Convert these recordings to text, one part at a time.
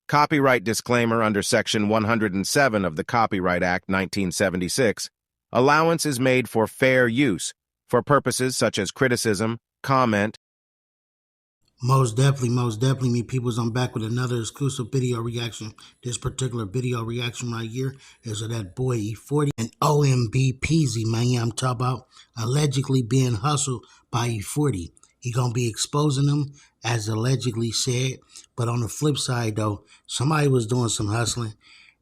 Copyright disclaimer under Section 107 of the Copyright Act 1976. Allowance is made for fair use, for purposes such as criticism, comment. Most definitely, me peoples. I'm back with another exclusive video reaction. This particular video reaction right here is of that boy E40 and OMB Peezy, man. Yeah, I'm talking about allegedly being hustled by E40. He gonna be exposing them as allegedly said. But on the flip side, though, somebody was doing some hustling,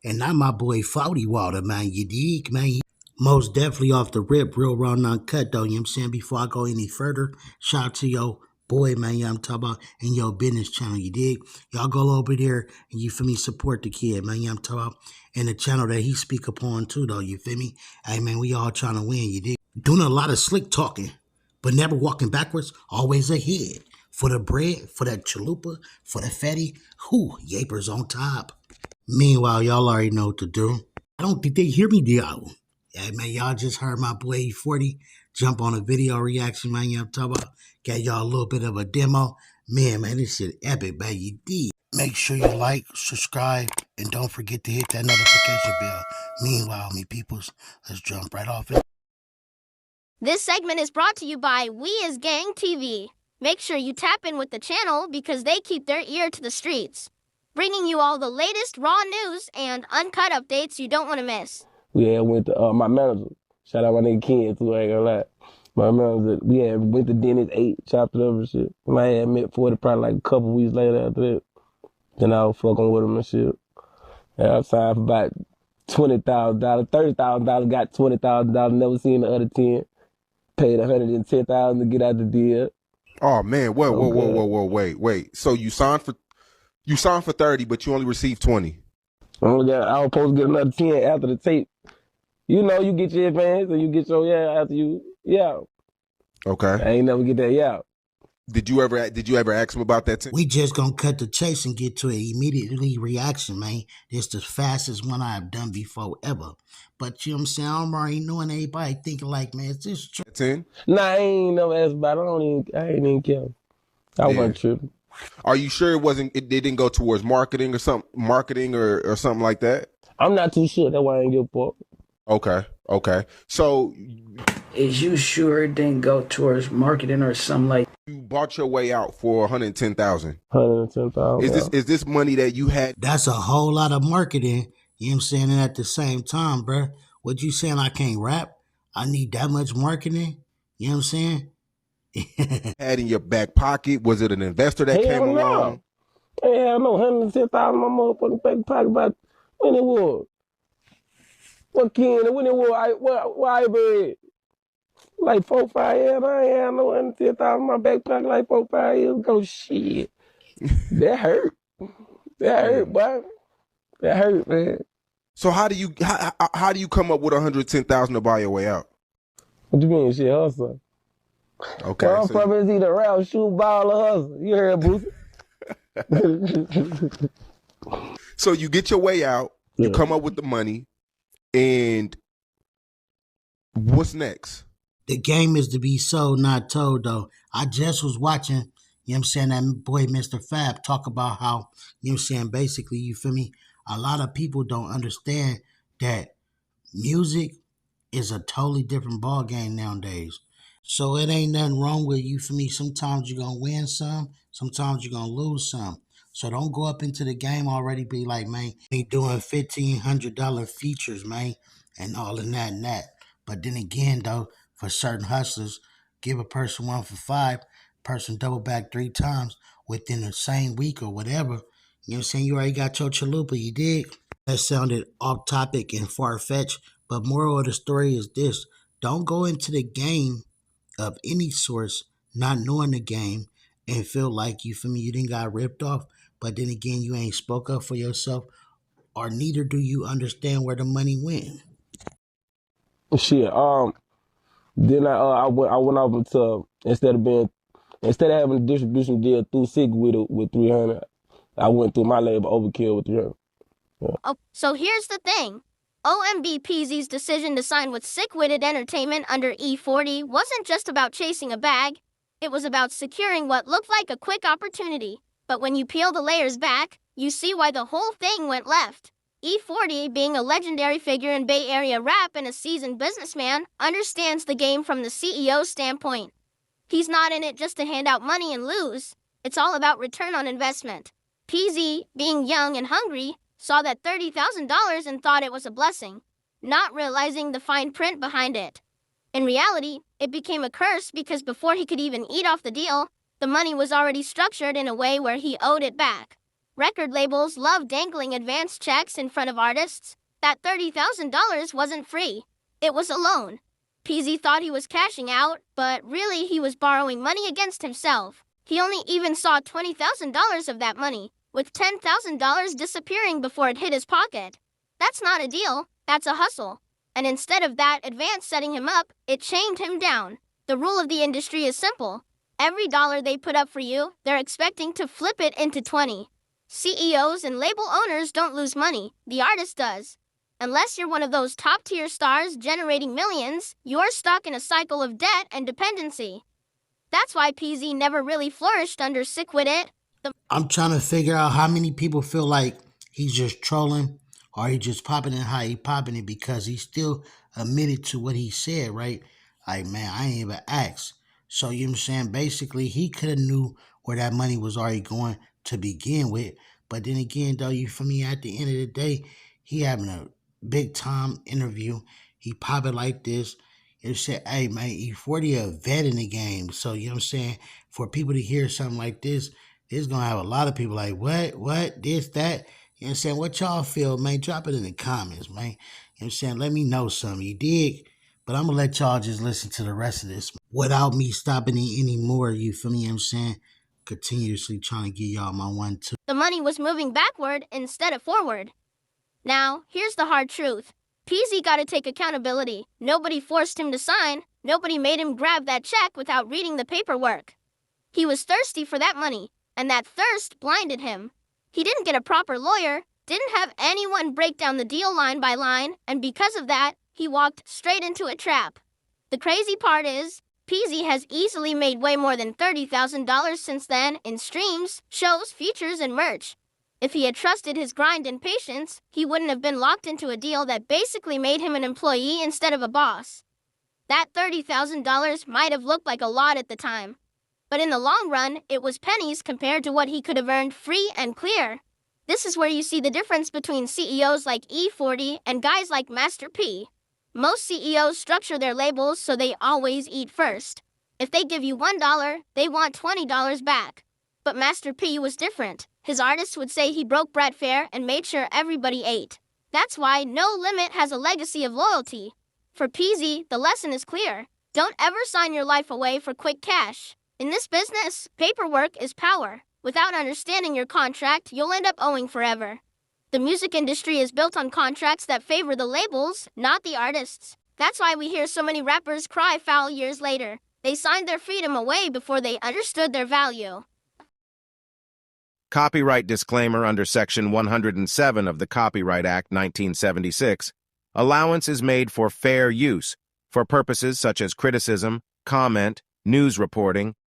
and not my boy 40 Water, man. You dig, man? Most definitely off the rip, real raw, non-cut, though. You know what I'm saying? Before I go any further, shout out to yo boy, man, yeah, I'm talking about in your business channel, you dig? Y'all go over there and you feel me, support the kid, man, yeah, I'm talking about in the channel that he speak upon too, though, you feel me? Hey, man, we all trying to win, you dig? Doing a lot of slick talking, but never walking backwards, always ahead. For the bread, for that chalupa, for the fatty, whoo, yapers on top. Meanwhile, y'all already know what to do. I don't think they hear me, y'all. Yeah, man, y'all just heard my boy E40 jump on a video reaction, man. You know what I'm talking about? Got y'all a little bit of a demo. Man, this shit epic, man. You did. Make sure you like, subscribe, and don't forget to hit that notification bell. Meanwhile, me peoples, let's jump right off it. This segment is brought to you by We Is Gang TV. Make sure you tap in with the channel because they keep their ear to the streets, bringing you all the latest raw news and uncut updates you don't want to miss. We had went to my manager. Shout out my nigga Ken too, I ain't gonna lie. My manager, we had went to Dennis, ate, chopped it up and shit. I had met 40 probably like a couple weeks later after that. Then I was fucking with him and shit. And I signed for about $20,000, $30,000, got $20,000, never seen the other 10. Paid $110,000 to get out the deal. Oh man, wait. So you signed for 30, but you only received 20. I was supposed to get another 10 after the tape. You know, you get your advance and you get your after you Okay. I ain't never get that Did you ever ask him about that? We just gonna cut the chase and get to an immediately reaction, man. This the fastest one I've done before ever. But you know what I'm saying? I'm already knowing everybody thinking like, man, is this true? 10? Nah, I ain't never asked about it. I ain't even care. I wasn't tripping. Are you sure it didn't go towards marketing or something like that? I'm not too sure. That's why I ain't give a fuck. Okay. So is you sure it didn't go towards marketing or something like you bought your way out for $110,000? $110,000. Is this money that you had? That's a whole lot of marketing. You know what I'm saying? And at the same time, bro, what you saying I can't rap? I need that much marketing? You know what I'm saying? Had in your back pocket? Was it an investor that came along? Hell no, $110,000 in my motherfucking back pocket. About when it was? What kid? When it was? Why bread? Like 4, 5 years. I ain't had no $110,000 in my back pocket like 4, 5 years ago. Shit, that hurt. That hurt, boy. That hurt, man. So how do you come up with $110,000 to buy your way out? What you mean, shit, hustle? Okay. Where I'm from is either rap, shoot, ball, or hustle. You heard, Boosie? So you get your way out, you come up with the money, and what's next? The game is to be sold, not told, though. I just was watching, you know what I'm saying, that boy Mr. Fab talk about how, you know what I'm saying, basically, you feel me, a lot of people don't understand that music is a totally different ball game nowadays. So it ain't nothing wrong with you, for me. Sometimes you're going to win some, sometimes you're going to lose some. So don't go up into the game already be like, man, they doing $1,500 features, man, and all of that and that. But then again, though, for certain hustlers, give a person 1 for 5, person double back 3 times within the same week or whatever. You know what I'm saying? You already got your chalupa, you dig? That sounded off topic and far-fetched, but moral of the story is this. Don't go into the game of any source not knowing the game and feel like, you feel me, you didn't got ripped off, but then again, you ain't spoke up for yourself, or neither do you understand where the money went. Shit, then I went off into, instead of having a distribution deal through Sick with 300, I went through my label Overkill with 300. Yeah. Oh, so here's the thing. OMB Peezy's decision to sign with Sick-Witted Entertainment under E40 wasn't just about chasing a bag. It was about securing what looked like a quick opportunity. But when you peel the layers back, You see why the whole thing went left. E40, being a legendary figure in Bay Area rap and a seasoned businessman, understands the game from the CEO's standpoint. He's not in it just to hand out money and lose. It's all about return on investment. Peezy, being young and hungry, saw that $30,000 and thought it was a blessing, not realizing the fine print behind it. In reality, it became a curse because before he could even eat off the deal, the money was already structured in a way where he owed it back. Record labels love dangling advance checks in front of artists. That $30,000 wasn't free. It was a loan. Peezy thought he was cashing out, but really he was borrowing money against himself. He only even saw $20,000 of that money, with $10,000 disappearing before it hit his pocket. That's not a deal, that's a hustle. And instead of that advance setting him up, it shamed him down. The rule of the industry is simple. Every dollar they put up for you, they're expecting to flip it into 20. CEOs and label owners don't lose money, the artist does. Unless you're one of those top-tier stars generating millions, you're stuck in a cycle of debt and dependency. That's why Peezy never really flourished under Sick With It. I'm trying to figure out how many people feel like he's just trolling or he just popping it how he popping it because he still admitted to what he said, right? Like, man, I ain't even asked. So, you know what I'm saying? Basically, he could have knew where that money was already going to begin with. But then again, though, you feel me? At the end of the day, he having a big time interview. He pop it like this. It said, hey, man, E40 a vet in the game. So, you know what I'm saying? For people to hear something like this, it's going to have a lot of people like, what, this, that. You know what I'm saying? What y'all feel, man? Drop it in the comments, man. You know what I'm saying? Let me know something. You dig? But I'm going to let y'all just listen to the rest of this without me stopping it anymore. You feel me? You know what I'm saying? Continuously trying to get y'all my 1-2. The money was moving backward instead of forward. Now, here's the hard truth. Peezy got to take accountability. Nobody forced him to sign. Nobody made him grab that check without reading the paperwork. He was thirsty for that money, and that thirst blinded him. He didn't get a proper lawyer, didn't have anyone break down the deal line by line, and because of that, he walked straight into a trap. The crazy part is, Peezy has easily made way more than $30,000 since then in streams, shows, features, and merch. If he had trusted his grind and patience, he wouldn't have been locked into a deal that basically made him an employee instead of a boss. That $30,000 might have looked like a lot at the time, but in the long run, it was pennies compared to what he could have earned free and clear. This is where you see the difference between CEOs like E40 and guys like Master P. Most CEOs structure their labels so they always eat first. If they give you $1, they want $20 back. But Master P was different. His artists would say he broke bread fair and made sure everybody ate. That's why No Limit has a legacy of loyalty. For Peezy, the lesson is clear. Don't ever sign your life away for quick cash. In this business, paperwork is power. Without understanding your contract, you'll end up owing forever. The music industry is built on contracts that favor the labels, not the artists. That's why we hear so many rappers cry foul years later. They signed their freedom away before they understood their value. Copyright disclaimer under Section 107 of the Copyright Act 1976. Allowance is made for fair use, for purposes such as criticism, comment, news reporting,